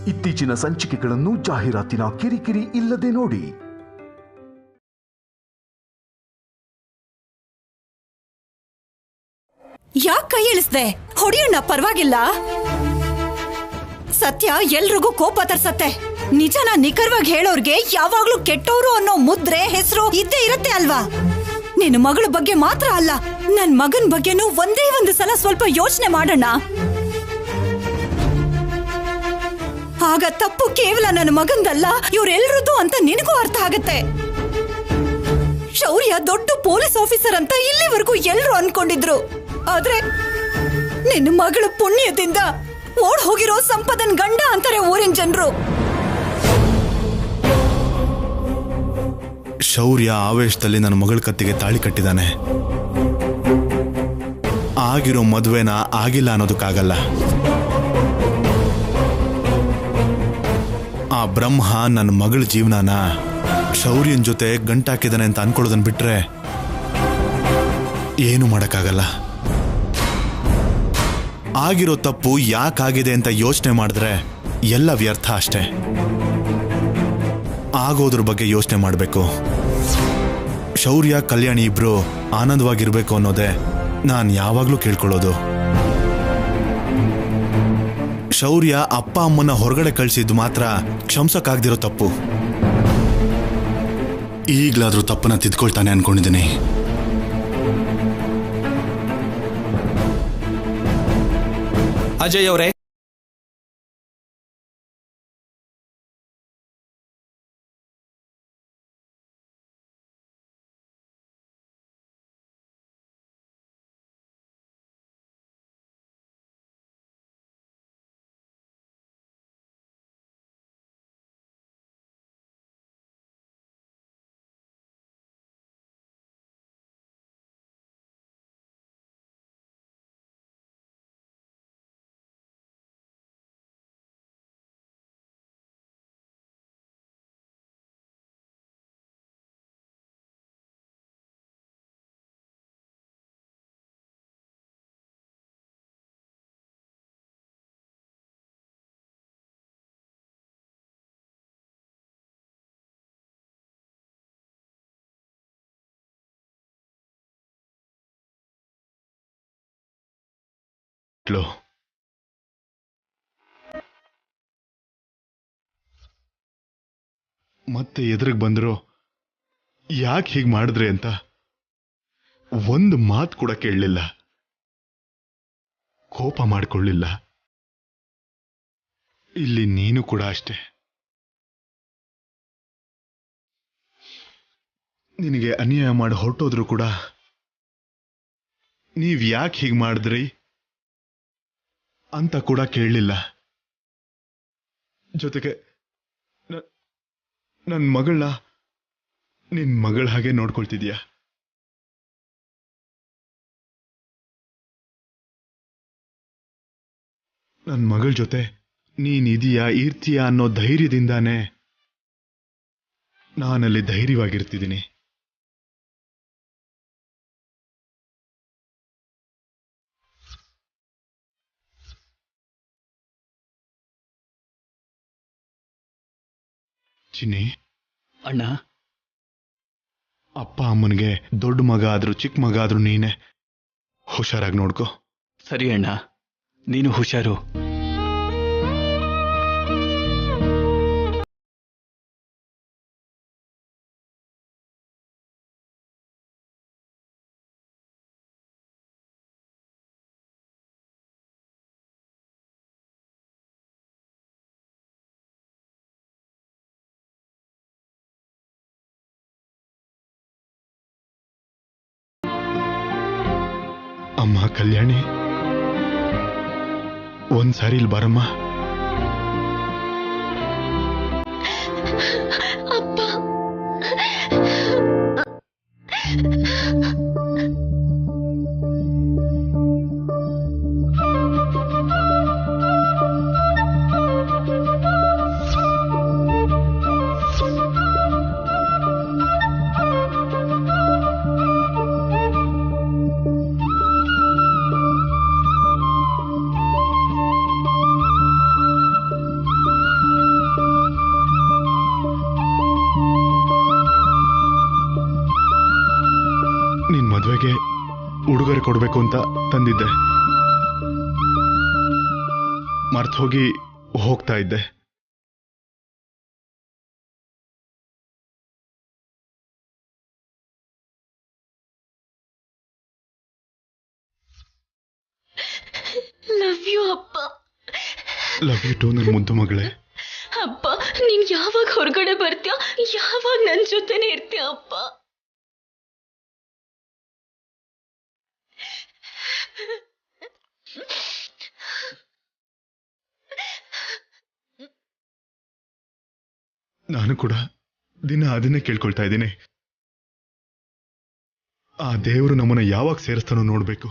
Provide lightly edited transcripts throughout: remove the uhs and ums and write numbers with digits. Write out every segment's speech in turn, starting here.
ಇತ್ತೀಚಿನ ಸಂಚಿಕೆಗಳನ್ನು ಜಾಹೀರಾತಿನ ಕಿರಿಕಿರಿ ಇಲ್ಲದೆ ನೋಡಿ. ಯಾಕೆ ಕೈ ಇಳಿಸ್ದೆ? ಹೊಡಿಯಣ್ಣ, ಪರವಾಗಿಲ್ಲ. ಸತ್ಯ ಎಲ್ರಿಗೂ ಕೋಪ ತರ್ಸತ್ತೆ. ನಿಜನ ನಿಖರವಾಗಿ ಹೇಳೋರ್ಗೆ ಯಾವಾಗ್ಲೂ ಕೆಟ್ಟೋರು ಅನ್ನೋ ಮುದ್ರೆ ಹೆಸರು ಇದ್ದೇ ಇರತ್ತೆ ಅಲ್ವಾ? ನಿನ್ನ ಮಗಳ ಬಗ್ಗೆ ಮಾತ್ರ ಅಲ್ಲ, ನನ್ ಮಗನ್ ಬಗ್ಗೆನೂ ಒಂದೇ ಒಂದು ಸಲ ಸ್ವಲ್ಪ ಯೋಚನೆ ಮಾಡೋಣ. ಆಗ ತಪ್ಪು ಕೇವಲ ನನ್ನ ಮಗಂದಲ್ಲ, ಇವ್ರೆಲ್ರದ್ದು ಅಂತ ನಿನಗೂ ಅರ್ಥ ಆಗತ್ತೆ. ಶೌರ್ಯ ದೊಡ್ಡ ಪೊಲೀಸ್ ಆಫೀಸರ್ ಅಂತ ಇಲ್ಲಿವರೆಗೂ ಎಲ್ರು ಅನ್ಕೊಂಡಿದ್ರು. ಆದ್ರೆ ನಿನ್ನ ಮಗಳ ಪುಣ್ಯದಿಂದ ಓಡ್ ಹೋಗಿರೋ ಸಂಪದನ್ ಗಂಡ ಅಂತಾರೆ ಊರಿನ ಜನರು. ಶೌರ್ಯ ಆವೇಶದಲ್ಲಿ ನನ್ನ ಮಗಳ ಕತ್ತಿಗೆ ತಾಳಿ ಕಟ್ಟಿದಾನೆ. ಆಗಿರೋ ಮದುವೆನ ಆಗಿಲ್ಲ ಅನ್ನೋದಕ್ಕಾಗಲ್ಲ. ಆ ಬ್ರಹ್ಮ ನನ್ನ ಮಗಳ ಜೀವನನ ಶೌರ್ಯನ ಜೊತೆ ಗಂಟಾಕಿದಾನೆ ಅಂತ ಅನ್ಕೊಳ್ಳೋದನ್ನ ಬಿಟ್ರೆ ಏನು ಮಾಡೋಕ್ಕಾಗಲ್ಲ. ಆಗಿರೋ ತಪ್ಪು ಯಾಕಾಗಿದೆ ಅಂತ ಯೋಚನೆ ಮಾಡಿದ್ರೆ ಎಲ್ಲ ವ್ಯರ್ಥ ಅಷ್ಟೆ. ಆಗೋದ್ರ ಬಗ್ಗೆ ಯೋಚನೆ ಮಾಡಬೇಕು. ಶೌರ್ಯ ಕಲ್ಯಾಣಿ ಇಬ್ರು ಆನಂದವಾಗಿರ್ಬೇಕು ಅನ್ನೋದೇ ನಾನು ಯಾವಾಗಲೂ ಕೇಳ್ಕೊಳ್ಳೋದು. ಶೌರ್ಯ ಅಪ್ಪ ಅಮ್ಮನ ಹೊರಗಡೆ ಕಳಿಸಿದ್ದು ಮಾತ್ರ ಕ್ಷಮಿಸಕ್ಕಾಗ್ದಿರೋ ತಪ್ಪು. ಈಗಲಾದ್ರೂ ತಪ್ಪನ್ನ ತಿದ್ಕೊಳ್ತಾನೆ ಅನ್ಕೊಂಡಿದ್ದೀನಿ. ಅಜಯ್ ಅವರೇ, ಮತ್ತೆ ಎದುರಿಗೆ ಬಂದ್ರು ಯಾಕೆ ಹೀಗೆ ಮಾಡಿದ್ರಿ ಅಂತ ಒಂದು ಮಾತು ಕೂಡ ಕೇಳಲಿಲ್ಲ, ಕೋಪ ಮಾಡಿಕೊಳ್ಳಿಲ್ಲ. ಇಲ್ಲಿ ನೀನು ಕೂಡ ಅಷ್ಟೆ. ನಿನಗೆ ಅನ್ಯಾಯ ಮಾಡಿ ಹೊರಟೋದ್ರು ಕೂಡ ನೀವ್ ಯಾಕೆ ಹೀಗೆ ಮಾಡಿದ್ರಿ ಅಂತ ಕೂಡ ಕೇಳಲಿಲ್ಲ. ಜೊತೆಗೆ ನನ್ನ ಮಗಳನ್ನ ನಿನ್ ಮಗಳ ಹಾಗೆ ನೋಡ್ಕೊಳ್ತಿದ್ಯಾ. ನನ್ನ ಮಗಳ ಜೊತೆ ನೀನಿದೀಯಾ, ಇರ್ತೀಯಾ ಅನ್ನೋ ಧೈರ್ಯದಿಂದಾನೇ ನಾನಲ್ಲಿ ಧೈರ್ಯವಾಗಿರ್ತಿದ್ದೀನಿ. ಚಿನ್ನಿ ಅಣ್ಣ, ಅಪ್ಪ ಅಮ್ಮನಿಗೆ ದೊಡ್ಡ ಮಗ ಆದ್ರೂ ಚಿಕ್ಕ ಮಗ ಆದ್ರೂ ನೀನೆ. ಹುಷಾರಾಗಿ ನೋಡ್ಕೋ. ಸರಿ ಅಣ್ಣ, ನೀನು ಹುಷಾರು. ಅಮ್ಮ ಕಲ್ಯಾಣಿ, ಒಂದ್ಸಾರಿ ಇಲ್ಲಿ ಬರಮ್ಮ. ಅಪ್ಪ, ಕೊಡ್ಬೇಕು ಅಂತ ತಂದಿದ್ದೆ. ಮರ್ತ್ ಹೋಗಿ ಹೋಗ್ತಾ ಇದ್ದೆ. ಲವ್ ಯು ಅಪ್ಪ. ಲವ್ ಯು ಟು ನನ್ನ ಮುದ್ದು ಮಗಳೇ. ಅಪ್ಪ, ನೀನ್ ಯಾವಾಗ ಹೊರಗಡೆ ಬರ್ತೀಯ, ಯಾವಾಗ ನನ್ ಜೊತೆನೆ ಇರ್ತೀಯ ಅಪ್ಪ. ನಾನು ಕೂಡ ದಿನ ಅದನ್ನೇ ಕೇಳ್ಕೊಳ್ತಾ ಇದ್ದೀನಿ. ಆ ದೇವರು ನಮ್ಮನ್ನ ಯಾವಾಗ ಸೇರಿಸ್ತಾನೋ ನೋಡ್ಬೇಕು.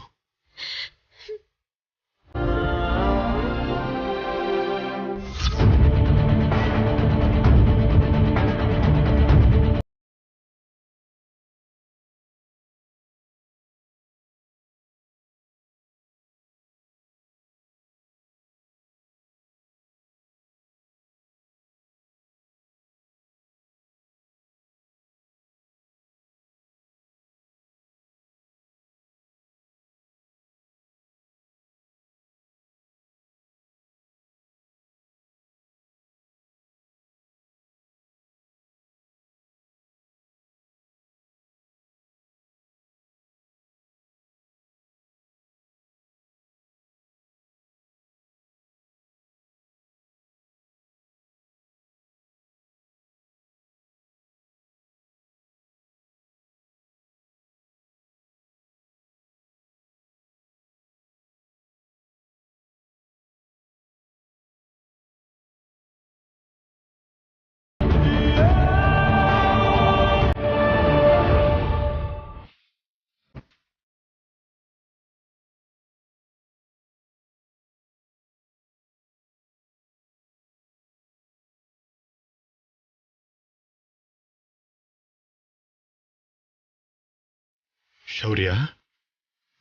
ಶೌರ್ಯ,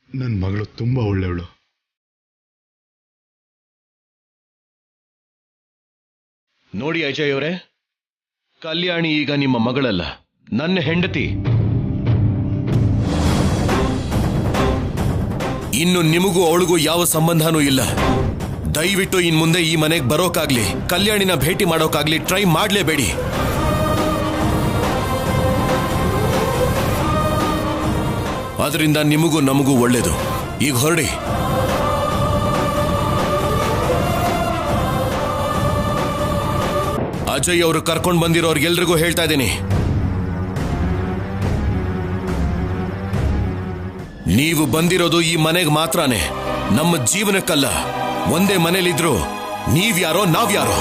ನನ್ನ ಮಗಳು ತುಂಬಾ ಒಳ್ಳೆಯವಳು. ನೋಡಿ ಅಜಯ್ ಅವರೇ, ಕಲ್ಯಾಣಿ ಈಗ ನಿಮ್ಮ ಮಗಳಲ್ಲ, ನನ್ನ ಹೆಂಡತಿ. ಇನ್ನು ನಿಮಗೂ ಅವಳಿಗೂ ಯಾವ ಸಂಬಂಧನೂ ಇಲ್ಲ. ದಯವಿಟ್ಟು ಇನ್ ಮುಂದೆ ಈ ಮನೆಗೆ ಬರೋಕಾಗ್ಲಿ, ಕಲ್ಯಾಣಿನ ಭೇಟಿ ಮಾಡೋಕಾಗ್ಲಿ ಟ್ರೈ ಮಾಡ್ಲೇಬೇಡಿ. ಅದರಿಂದ ನಿಮಗೂ ನಮಗೂ ಒಳ್ಳೇದು. ಈಗ ಹೊರಡಿ. ಅಜಯ್ ಅವರು ಕರ್ಕೊಂಡು ಬಂದಿರೋರ್ಗೆಲ್ರಿಗೂ ಹೇಳ್ತಾ ಇದ್ದೀನಿ, ನೀವು ಬಂದಿರೋದು ಈ ಮನೆಗೆ ಮಾತ್ರನೇ, ನಮ್ಮ ಜೀವನಕ್ಕಲ್ಲ. ಒಂದೇ ಮನೇಲಿದ್ರು ನೀವ್ಯಾರೋ ನಾವ್ಯಾರೋ.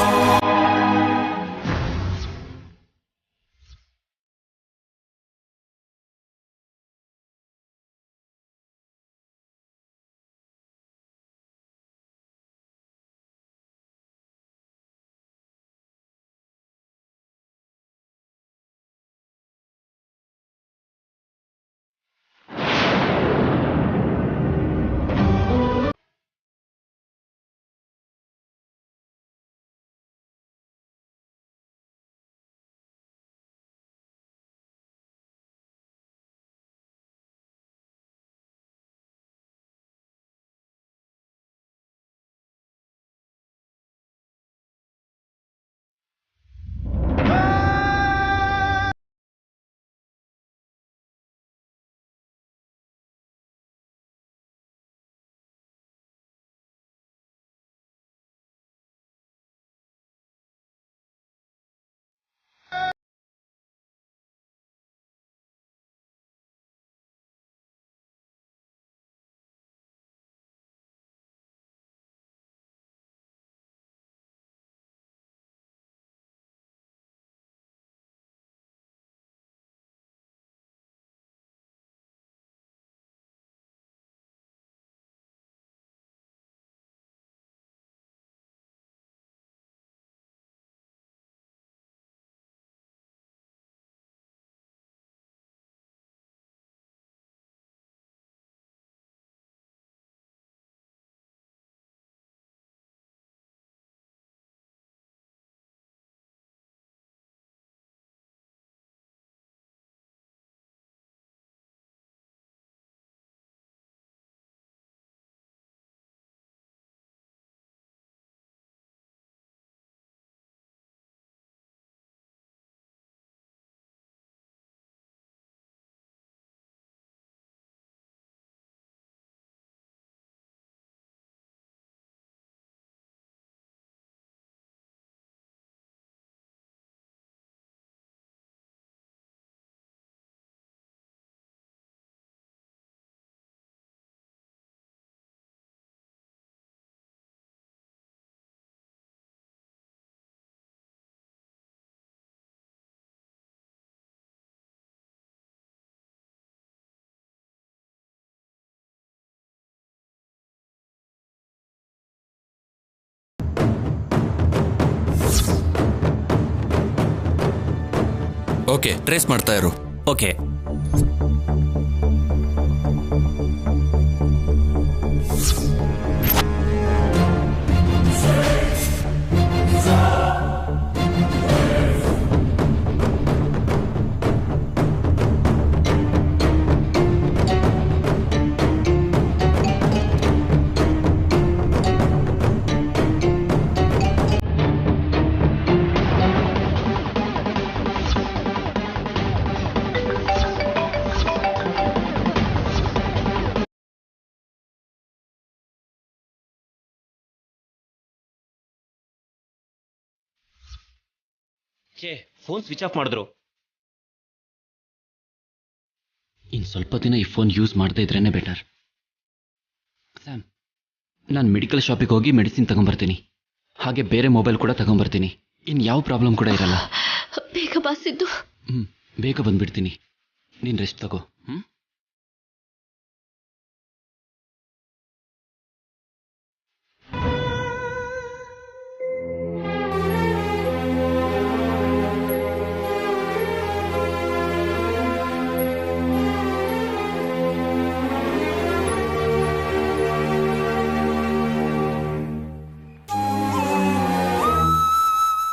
ಓಕೆ, ಟ್ರೇಸ್ ಮಾಡ್ತಾ ಇರು. ಓಕೆ. ಫೋನ್ ಸ್ವಿಚ್ ಆಫ್ ಮಾಡಿದ್ರು. ಇನ್ನು ಸ್ವಲ್ಪ ದಿನ ಈ ಫೋನ್ ಯೂಸ್ ಮಾಡದೇ ಇದ್ರೇನೆ ಬೆಟರ್. ಸ್ಯಾಮ್, ನಾನು ಮೆಡಿಕಲ್ ಶಾಪಿಗೆ ಹೋಗಿ ಮೆಡಿಸಿನ್ ತಗೊಂಬರ್ತೀನಿ. ಹಾಗೆ ಬೇರೆ ಮೊಬೈಲ್ ಕೂಡ ತಗೊಂಬರ್ತೀನಿ. ಇನ್ನು ಯಾವ ಪ್ರಾಬ್ಲಮ್ ಕೂಡ ಇರಲ್ಲ. ಬೇಗ ಬಾಸಿದ್ದು. ಬೇಗ ಬಂದ್ಬಿಡ್ತೀನಿ. ನೀನು ರೆಸ್ಟ್ ತಗೋ.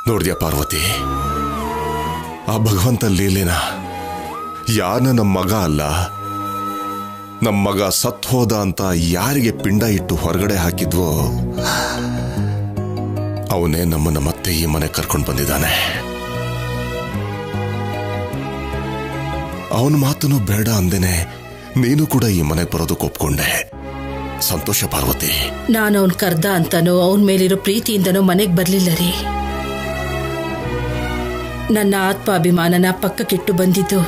ನೋಡಿದ್ಯಾ ಪಾರ್ವತಿ, ಆ ಭಗವಂತ ಲೀಲೆನ ಯಾರನ್ನ ನಮ್ಮ ಮಗ ಅಲ್ಲ, ನಮ್ಮ ಮಗ ಸತ್ ಹೋದ ಅಂತ ಯಾರಿಗೆ ಪಿಂಡ ಇಟ್ಟು ಹೊರಗಡೆ ಹಾಕಿದ್ವೋ ಅವನೇ ನಮ್ಮನ್ನ ಮತ್ತೆ ಈ ಮನೆ ಕರ್ಕೊಂಡು ಬಂದಿದ್ದಾನೆ. ಅವನ ಮಾತನ್ನು ಬೇಡ ಅಂದೇನೆ ನೀನು ಕೂಡ ಈ ಮನೆಗೆ ಬರೋದಕ್ಕೆ ಒಪ್ಕೊಂಡೆ. ಸಂತೋಷ ಪಾರ್ವತಿ. ನಾನು ಅವನ್ ಕರ್ದ ಅಂತಾನೋ ಅವನ ಮೇಲಿರೋ ಪ್ರೀತಿಯಿಂದನೋ ಮನೆಗೆ ಬರ್ಲಿಲ್ಲ ರೀ. ನನ್ನ ಆತ್ಮಾಭಿಮಾನನ ಪಕ್ಕಕ್ಕಿಟ್ಟು ಬಂದಿದ್ದು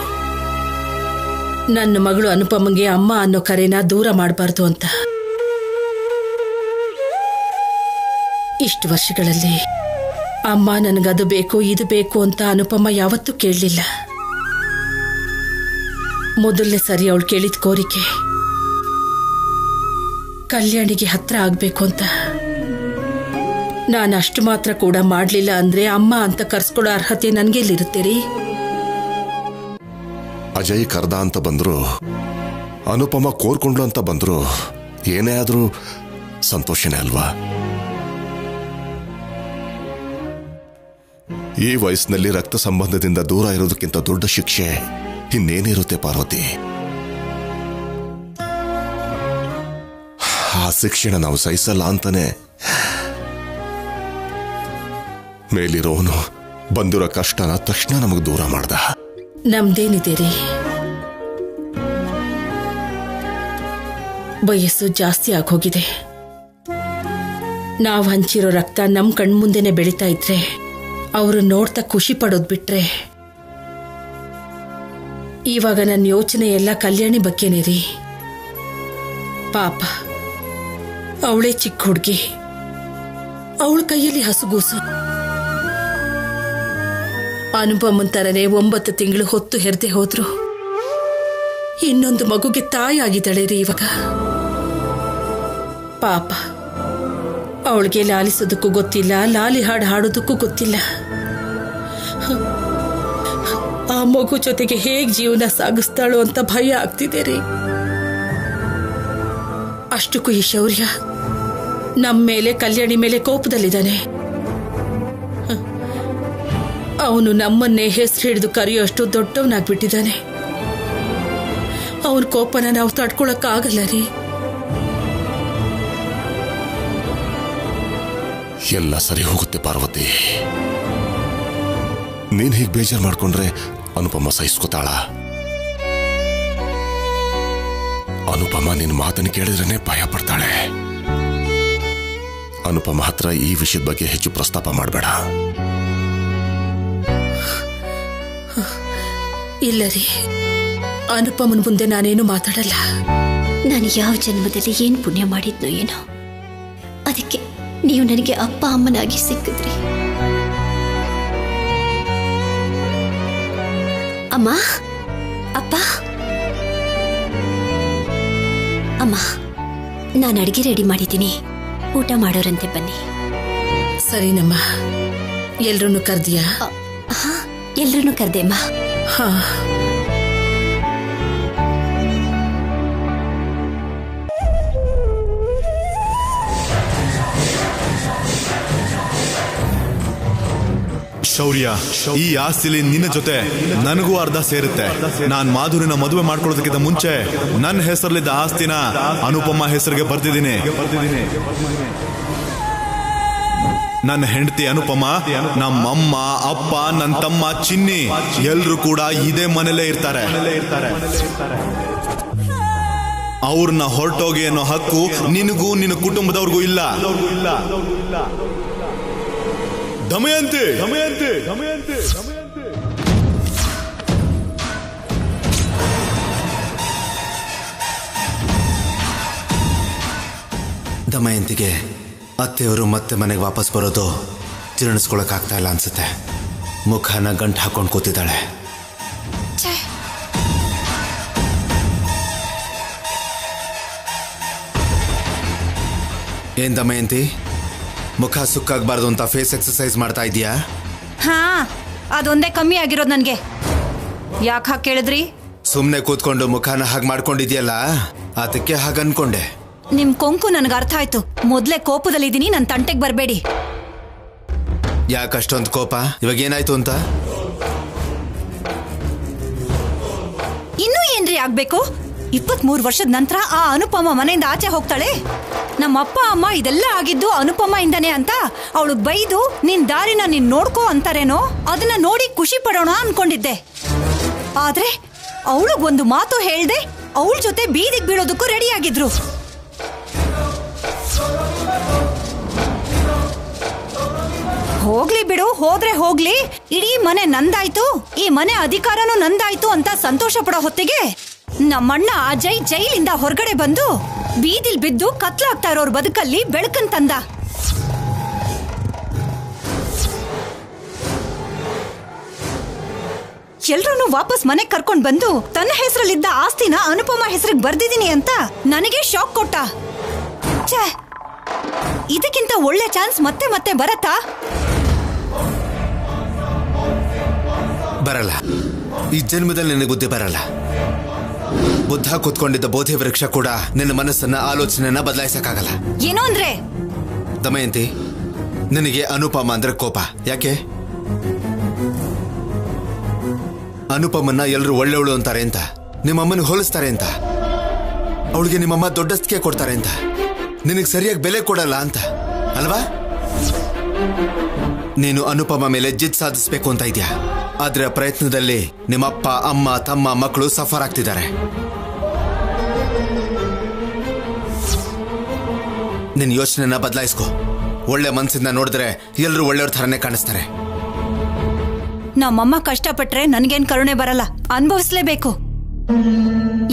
ನನ್ನ ಮಗಳು ಅನುಪಮಗೆ ಅಮ್ಮ ಅನ್ನೋ ಕರೆನ ದೂರ ಮಾಡಬಾರ್ದು ಅಂತ. ಇಷ್ಟು ವರ್ಷಗಳಲ್ಲಿ ಅಮ್ಮ ನನಗದು ಬೇಕು ಇದು ಬೇಕು ಅಂತ ಅನುಪಮ ಯಾವತ್ತೂ ಕೇಳಲಿಲ್ಲ. ಮೊದಲನೇ ಸರಿ ಅವಳು ಕೇಳಿದ ಕೋರಿಕೆ ಕಲ್ಯಾಣಿಗೆ ಹತ್ರ ಆಗ್ಬೇಕು ಅಂತ. ನಾನು ಅಷ್ಟು ಮಾತ್ರ ಕೂಡ ಮಾಡಲಿಲ್ಲ ಅಂದ್ರೆ ಅಮ್ಮ ಅಂತ ಕರ್ಸ್ಕೊಳ್ಳೋ ಅರ್ಹತೆ ನನಗೆಲ್ಲಿರುತ್ತೆ ರೀ? ಅಜಯ್ ಕರ್ದ ಅಂತ ಬಂದ್ರು, ಅನುಪಮ ಕೋರ್ಕೊಂಡ್ಲು ಅಂತ ಬಂದ್ರು, ಏನೇ ಆದ್ರೂ ಸಂತೋಷನೇ ಅಲ್ವಾ? ಈ ವಯಸ್ಸಿನಲ್ಲಿ ರಕ್ತ ಸಂಬಂಧದಿಂದ ದೂರ ಇರೋದಕ್ಕಿಂತ ದೊಡ್ಡ ಶಿಕ್ಷೆ ಇನ್ನೇನಿರುತ್ತೆ ಪಾರ್ವತಿ? ಆ ಶಿಕ್ಷೆನ ನಾವು ಸಹಿಸಲ್ಲ ಅಂತಾನೆ ಮೇಲಿರೋನು ಬಂದಿರೋ ಕಷ್ಟನ ತಕ್ಷಣ ನಮಗೆ ದೂರ ಮಾಡ್ದ. ನಮ್ದೇನಿದೆ ರೀ, ವಯಸ್ಸು ಜಾಸ್ತಿ ಆಗೋಗಿದೆ. ನಾವು ಹಂಚಿರೋ ರಕ್ತ ನಮ್ ಕಣ್ಮುಂದೆನೆ ಬೆಳೀತಾ ಇದ್ರೆ ಅವರು ನೋಡ್ತಾ ಖುಷಿ ಪಡೋದ್ ಬಿಟ್ರೆ, ಇವಾಗ ನನ್ನ ಯೋಚನೆ ಎಲ್ಲ ಕಲ್ಯಾಣಿ ಬಗ್ಗೆನೇ ರೀ. ಪಾಪ ಅವಳೇ ಚಿಕ್ಕ ಹುಡುಗಿ, ಅವಳ ಕೈಯಲ್ಲಿ ಹಸುಗೂಸು. ಅನುಪಮನ್ ತರನೇ 9 ತಿಂಗಳು ಹೊತ್ತು ಹೆರ್ದೆ ಹೋದ್ರು. ಇನ್ನೊಂದು ಮಗುಗೆ ತಾಯಿ ಆಗಿದ್ದಾಳೆ ರೀ ಇವಾಗ. ಪಾಪ ಅವಳಿಗೆ ಲಾಲಿಸೋದಕ್ಕೂ ಗೊತ್ತಿಲ್ಲ, ಲಾಲಿ ಹಾಡು ಹಾಡೋದಕ್ಕೂ ಗೊತ್ತಿಲ್ಲ. ಆ ಮಗು ಜೊತೆಗೆ ಹೇಗ್ ಜೀವನ ಸಾಗಿಸ್ತಾಳೋ ಅಂತ ಭಯ ಆಗ್ತಿದೆ ರೀ. ಅಷ್ಟಕ್ಕೂ ಈ ಶೌರ್ಯ ನಮ್ಮ ಮೇಲೆ, ಕಲ್ಯಾಣಿ ಮೇಲೆ ಕೋಪದಲ್ಲಿದ್ದಾನೆ. ಅವನು ನಮ್ಮನ್ನೇ ಹೆಸರು ಹಿಡಿದು ಕರೆಯೋಷ್ಟು ದೊಡ್ಡವನಾಗ್ಬಿಟ್ಟಿದ್ದಾನೆ. ಅವನ ಕೋಪನ ನಾವು ತಡ್ಕೊಳಕ್ಕಾಗಲ್ಲ ರೀ. ಎಲ್ಲ ಸರಿ ಹೋಗುತ್ತೆ ಪಾರ್ವತಿ. ನೀನ್ ಹೀಗೆ ಬೇಜಾರು ಮಾಡ್ಕೊಂಡ್ರೆ ಅನುಪಮ ಸಹಿಸ್ಕೋತಾಳ? ಅನುಪಮ ನಿನ್ ಮಾತನ್ನು ಕೇಳಿದ್ರೇನೆ ಭಯ ಪಡ್ತಾಳೆ. ಅನುಪಮ ಹತ್ರ ಈ ವಿಷಯದ ಬಗ್ಗೆ ಹೆಚ್ಚು ಪ್ರಸ್ತಾಪ ಮಾಡಬೇಡ. ಇಲ್ಲ ರೀ, ಅನುಪಮನ್ ಮುಂದೆ ನಾನೇನು ಮಾತಾಡಲ್ಲ. ನಾನು ಯಾವ ಜನ್ಮದಲ್ಲಿ ಏನು ಪುಣ್ಯ ಮಾಡಿದ್ನೋ ಏನೋ, ಅದಕ್ಕೆ ನೀವು ನನಗೆ ಅಪ್ಪ ಅಮ್ಮನಾಗಿ ಸಿಕ್ಕಿದ್ರಿ. ಅಮ್ಮ, ಅಪ್ಪ, ಅಮ್ಮ, ನಾನು ಅಡಿಗೆ ರೆಡಿ ಮಾಡಿದ್ದೀನಿ, ಊಟ ಮಾಡೋರಂತೆ ಬನ್ನಿ. ಸರಿನಮ್ಮ, ಎಲ್ರನ್ನು ಕರ್ದಿಯಾ? ಹಾ, ಎಲ್ರನ್ನೂ ಕರ್ದೆಮ್ಮ. ಹಾ. ಶೌರ್ಯ, ಈ ಆಸ್ತಿಲಿ ನಿನ್ನ ಜೊತೆ ನನಗೂ ಅರ್ಧ ಸೇರುತ್ತೆ. ನಾನ್ ಮಾಧುರಿನ ಮದುವೆ ಮಾಡ್ಕೊಳ್ಳೋದಕ್ಕಿಂತ ಮುಂಚೆ ನನ್ನ ಹೆಸರಲ್ಲಿದ್ದ ಆಸ್ತಿನ ಅನುಪಮ ಹೆಸರಿಗೆ ಬರ್ತಿದ್ದೀನಿ. ನನ್ನ ಹೆಂಡತಿ ಅನುಪಮ, ನಮ್ಮಮ್ಮ, ಅಪ್ಪ, ನನ್ನ ತಮ್ಮ ಚಿನ್ನಿ ಎಲ್ರು ಕೂಡ ಇದೇ ಮನೇಲೇ ಇರ್ತಾರೆ. ಅವ್ರನ್ನ ಹೊರಟೋಗಿ ಅನ್ನೋ ಹಕ್ಕು ನಿನಗೂ ನಿನ್ನ ಕುಟುಂಬದವ್ರಿಗೂ ಇಲ್ಲ. ದಮಯಂತಿ, ದಮಯಂತಿ, ದಮಯಂತಿ, ದಮಯಂತಿ. ದಮಯಂತಿಗೆ ಅತ್ತೆಯವರು ಮತ್ತೆ ಮನೆಗೆ ವಾಪಸ್ ಬರೋದು ಜೀರ್ಣಿಸ್ಕೊಳಕ್ಕಾಗ್ತಾ ಇಲ್ಲ ಅನ್ಸುತ್ತೆ. ಮುಖನ ಗಂಟು ಹಾಕೊಂಡು ಕೂತಿದ್ದಾಳೆ. ಏನ್ ದಮಯಂತಿ, ಮುಖ ಸುಕ್ಕಾಗಬಾರ್ದು ಅಂತ ಫೇಸ್ ಎಕ್ಸರ್ಸೈಸ್ ಮಾಡ್ತಾ ಇದೀಯಾ? ಹಾ, ಅದೊಂದೇ ಕಮ್ಮಿ ಆಗಿರೋದು ನನ್ಗೆ. ಯಾಕೆ ಹಾಗೆ ಕೇಳಿದ್ರಿ? ಸುಮ್ನೆ ಕೂತ್ಕೊಂಡು ಮುಖನ ಹಾಗೆ ಮಾಡ್ಕೊಂಡಿದ್ಯಲ್ಲ, ಅದಕ್ಕೆ ಹಾಗೆ ಅನ್ಕೊಂಡೆ. ನಿಮ್ ಕೊಂಕು ನನ್ಗೆ ಅರ್ಥ ಆಯ್ತು. ಮೊದ್ಲೇ ಕೋಪದಲ್ಲಿದ್ದೀನಿ, ನನ್ ತಂಟೆಗೆ ಬರಬೇಡಿ. ಯಾಕಷ್ಟೊಂದು ಕೋಪ? ಇವಾಗ ಏನಾಯ್ತು ಅಂತ? ಇನ್ನೂ ಏನ್ರಿ ಆಗ್ಬೇಕು? 23 ವರ್ಷದ ನಂತರ ಆ ಅನುಪಮ ಮನೆಯಿಂದ ಆಚೆ ಹೋಗ್ತಾಳೆ. ನಮ್ಮ ಅಪ್ಪ ಅಮ್ಮ ಇದೆಲ್ಲ ಆಗಿದ್ದು ಅನುಪಮ ಇಂದಾನೆ ಅಂತ ಅವಳು ಬೈದು ನಿನ್ ದಾರಿನ ನೀನ್ ನೋಡ್ಕೋ ಅಂತಾರೇನೋ, ಅದನ್ನ ನೋಡಿ ಖುಷಿ ಪಡೋಣ ಅನ್ಕೊಂಡಿದ್ದೆ. ಆದ್ರೆ ಅವಳಿಗೊಂದು ಮಾತು ಹೇಳ್ದೆ ಅವಳ ಜೊತೆ ಬೀದಿಗೆ ಬೀಳೋದಕ್ಕೂ ರೆಡಿ ಆಗಿದ್ರು. ಹೋಗ್ಲಿ ಬಿಡು, ಹೋದ್ರೆ ಹೋಗ್ಲಿ. ಇಡೀ ಮನೆ ನಂದಾಯ್ತು, ಈ ಮನೆ ಅಧಿಕಾರನೂ ನಂದಾಯ್ತು ಅಂತ ಸಂತೋಷ ಪಡೋ ಹೊತ್ತಿಗೆ ನಮ್ಮಣ್ಣ ಅಜಯ್ ಜೈಲಿಂದ ಹೊರಗಡೆ ಬಂದು ಬೀದಿಲ್ ಬಿದ್ದು ಕತ್ಲಾಗ್ತಾ ಇರೋರ್ ಬದುಕಲ್ಲಿ ಬೆಳಕನ್ ತಂದ. ಎಲ್ರನ್ನೂ ವಾಪಸ್ ಮನೆಗ್ ಕರ್ಕೊಂಡ್ ಬಂದು ತನ್ನ ಹೆಸರಲ್ಲಿದ್ದ ಆಸ್ತಿನ ಅನುಪಮ ಹೆಸರಿಗೆ ಬರ್ದಿದ್ದೀನಿ ಅಂತ ನನಗೆ ಶಾಕ್ ಕೊಟ್ಟ. ಛೇ, ಇದಕ್ಕಿಂತ ಒಳ್ಳೆ ಚಾನ್ಸ್ ಮತ್ತೆ ಮತ್ತೆ ಬರತ್ತಾ? ಬರಲ್ಲ. ಈ ಜನ್ಮದಲ್ಲಿ ನಿನಗೆ ಬುದ್ಧಿ ಬರಲ್ಲ. ಬುದ್ಧ ಕೂತ್ಕೊಂಡಿದ್ದ ಬೋಧಿ ವೃಕ್ಷ ಕೂಡ ನಿನ್ನ ಮನಸ್ಸನ್ನ, ಆಲೋಚನೆಯನ್ನ ಬದಲಾಯಿಸಕ್ಕಾಗಲ್ಲ. ಏನೋ ಅಂದ್ರೆ? ದಮಯಂತಿ, ನಿನಗೆ ಅನುಪಮ ಅಂದ್ರೆ ಕೋಪ ಯಾಕೆ? ಅನುಪಮನ್ನ ಎಲ್ಲರೂ ಒಳ್ಳೆಯವಳು ಅಂತಾರೆ ಅಂತ, ನಿಮ್ಮಮ್ಮನ ಹೋಲಿಸ್ತಾರೆ ಅಂತ, ಅವಳಿಗೆ ನಿಮ್ಮಮ್ಮ ದೊಡ್ಡಸ್ತಿಕೆ ಕೊಡ್ತಾರೆ ಅಂತ, ನಿನಗೆ ಸರಿಯಾಗಿ ಬೆಲೆ ಕೊಡಲ್ಲ ಅಂತ ಅಲ್ವಾ? ನೀನು ಅನುಪಮ ಮೇಲೆ ಜಿತ್ ಸಾಧಿಸಬೇಕು ಅಂತ ಇದೆಯಾ? ಆದ್ರೆ ಪ್ರಯತ್ನದಲ್ಲಿ ನಿಮ್ಮಪ್ಪ, ಅಮ್ಮ, ತಮ್ಮ, ಮಕ್ಕಳು ಸಫರ್ ಆಗ್ತಿದ್ದಾರೆ. ನಿನ್ನ ಯೋಚನೆನ ಬದಲಾಯಿಸ್ಕೊ. ಒಳ್ಳೆ ಮನಸ್ಸಿಂದ ನೋಡಿದ್ರೆ ಎಲ್ಲರೂ ಒಳ್ಳೆಯವ್ರ ಥರನೇ ಕಾಣಿಸ್ತಾರೆ. ನಮ್ಮಮ್ಮ ಕಷ್ಟಪಟ್ರೆ ನನ್ಗೇನ್ ಕರುಣೆ ಬರಲ್ಲ, ಅನುಭವಿಸ್ಲೇಬೇಕು.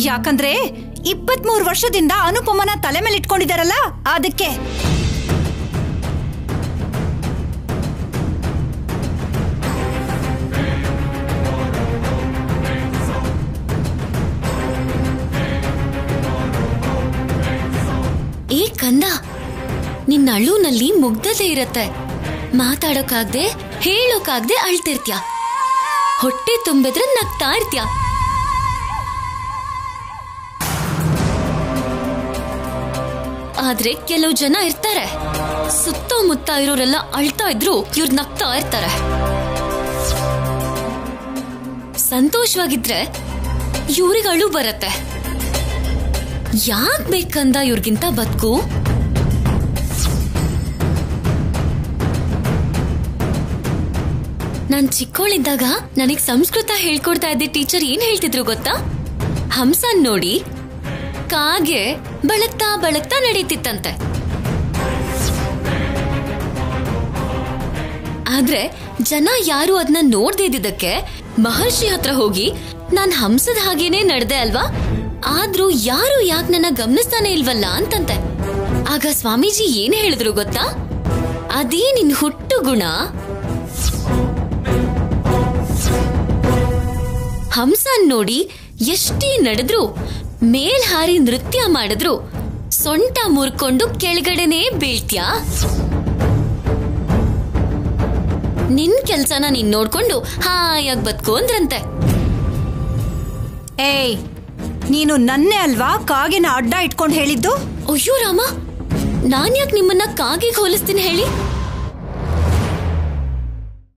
ಯಾಕಂದ್ರೆ 23 ವರ್ಷದಿಂದ ಅನುಪಮನ ತಲೆ ಮೇಲೆ ಇಟ್ಕೊಂಡಿದಾರಲ್ಲ, ಅದಕ್ಕೆ. ಏ ಕಂದ, ನಿನ್ನ ಅಳುನಲ್ಲಿ ಮುಗ್ಧತೆ ಇರತ್ತೆ. ಮಾತಾಡೋಕಾಗ್ದೆ, ಹೇಳೋಕಾಗ್ದೆ ಅಳ್ತಿರ್ತ್ಯ. ಹೊಟ್ಟೆ ತುಂಬಿದ್ರೆ ನಗ್ತಾ ಇರ್ತ್ಯ. ಆದ್ರೆ ಕೆಲವು ಜನ ಇರ್ತಾರೆ, ಸುತ್ತಮುತ್ತ ಇರೋರೆಲ್ಲ ಅಳ್ತಾ ಇದ್ರು ಇವ್ರು ನಗ್ತಾ ಇರ್ತಾರೆ. ಸಂತೋಷವಾಗಿದ್ರೆ ಇವ್ರಿಗೆ ಅಳು ಬರತ್ತೆ. ಯಾಕ್ ಬೇಕಂದ ಇವ್ರಿಗಿಂತ ಬದುಕು? ನಾನ್ ಚಿಕ್ಕವಳಿದ್ದಾಗ ನನಗ್ ಸಂಸ್ಕೃತ ಹೇಳ್ಕೊಡ್ತಾ ಇದ್ದೆ ಟೀಚರ್ ಏನ್ ಹೇಳ್ತಿದ್ರು ಗೊತ್ತಾ? ಹಂಸನ್ ನೋಡಿ ಕಾಗೆ ಬಳಕ್ತಾ ಬಳಕ್ತಾ ನಡೀತಿತ್ತಂತೆ. ಆದ್ರೆ ಜನ ಯಾರು ಅದನ್ನ ನೋಡ್ದೇ ಇದ್ದಿದ್ದಕ್ಕೆ ಮಹರ್ಷಿ ಹತ್ರ ಹೋಗಿ ನಾನ್ ಹಂಸದ ಹಾಗೇನೆ ನಡೆದೆ ಅಲ್ವಾ, ಆದ್ರೂ ಯಾರು ಯಾಕೆ ನನ್ನ ಗಮನಿಸ್ತಾನೆ ಇಲ್ವಲ್ಲ ಅಂತಂತೆ. ಆಗ ಸ್ವಾಮೀಜಿ ಏನ್ ಹೇಳಿದ್ರು ಗೊತ್ತಾ? ಅದೇ ನಿನ್ ಹುಟ್ಟು ಗುಣ. ಹಂಸನ್ ನೋಡಿ ಎಷ್ಟೇ ನಡೆದ್ರು, ಮೇಲ್ ಹಾರಿ ನೃತ್ಯ ಮಾಡಿದ್ರು ಸೊಂಟ ಮುರ್ಕೊಂಡು ಕೆಳಗಡೆನೆ ಬೀಳ್ತ್ಯಾ. ನಿನ್ ಕೆಲ್ಸನ ನೀನ್ ನೋಡ್ಕೊಂಡು ಹಾಯಾಗಿ ಬದುಕು ಅಂದ್ರಂತೆ. ಏಯ್, ನೀನು ನನ್ನೇ ಅಲ್ವಾ ಕಾಗೆನ ಅಡ್ಡ ಇಟ್ಕೊಂಡು ಹೇಳಿದ್ದು? ಅಯ್ಯೋ ರಾಮ, ನಾನ್ ಯಾಕೆ ನಿಮ್ಮನ್ನ ಕಾಗೆಗೆ ಹೋಲಿಸ್ತೀನಿ ಹೇಳಿ?